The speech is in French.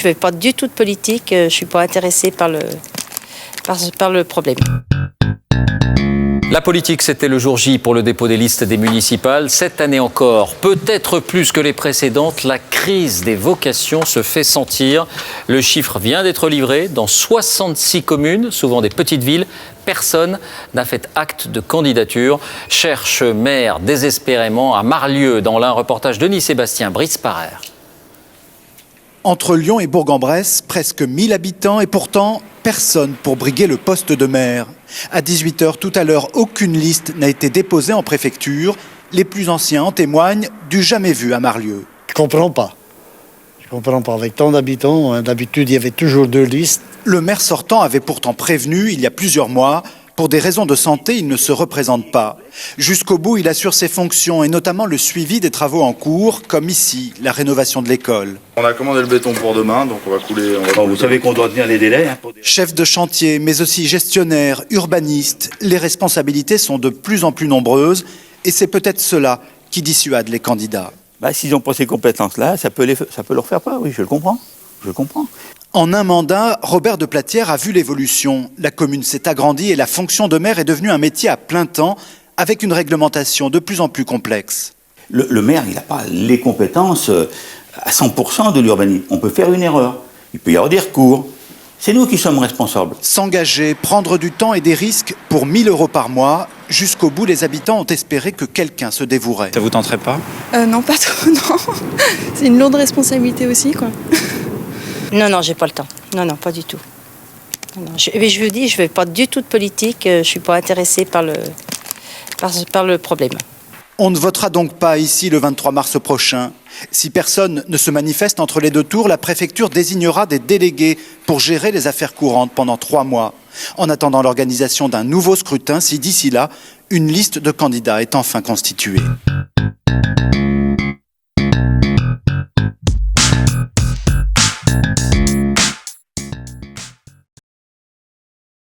Je ne fais pas du tout de politique, je ne suis pas intéressée par le problème. La politique, c'était le jour J pour le dépôt des listes des municipales. Cette année encore, peut-être plus que les précédentes, la crise des vocations se fait sentir. Le chiffre vient d'être livré. Dans 66 communes, souvent des petites villes, personne n'a fait acte de candidature. Cherche maire désespérément à Marlieu, dans l'un reportage Denis Sébastien, Brice Parer. Entre Lyon et Bourg-en-Bresse, presque 1000 habitants et pourtant personne pour briguer le poste de maire. À 18h tout à l'heure, aucune liste n'a été déposée en préfecture. Les plus anciens en témoignent du jamais vu à Marlieu. Je comprends pas. Avec tant d'habitants, d'habitude il y avait toujours 2 listes. Le maire sortant avait pourtant prévenu il y a plusieurs mois. Pour des raisons de santé, il ne se représente pas. Jusqu'au bout, il assure ses fonctions et notamment le suivi des travaux en cours, comme ici, la rénovation de l'école. On a commandé le béton pour demain, donc on va couler. Vous savez qu'on doit tenir les délais. Chef de chantier, mais aussi gestionnaire, urbaniste, les responsabilités sont de plus en plus nombreuses et c'est peut-être cela qui dissuade les candidats. S'ils n'ont pas ces compétences-là, ça peut leur faire peur, oui, je le comprends. En un mandat, Robert de Platière a vu l'évolution. La commune s'est agrandie et la fonction de maire est devenue un métier à plein temps avec une réglementation de plus en plus complexe. Le maire, il n'a pas les compétences à 100% de l'urbanisme. On peut faire une erreur. Il peut y avoir des recours. C'est nous qui sommes responsables. S'engager, prendre du temps et des risques pour 1 000 € par mois. Jusqu'au bout, les habitants ont espéré que quelqu'un se dévouerait. Ça vous tenterait pas ? Non, pas trop, non. C'est une lourde responsabilité aussi, quoi. Non, j'ai pas le temps. Non, pas du tout. Non. Je vous dis, je ne fais pas du tout de politique, je ne suis pas intéressée par le problème. On ne votera donc pas ici le 23 mars prochain. Si personne ne se manifeste entre les 2 tours, la préfecture désignera des délégués pour gérer les affaires courantes pendant 3 mois. En attendant l'organisation d'un nouveau scrutin, si d'ici là, une liste de candidats est enfin constituée.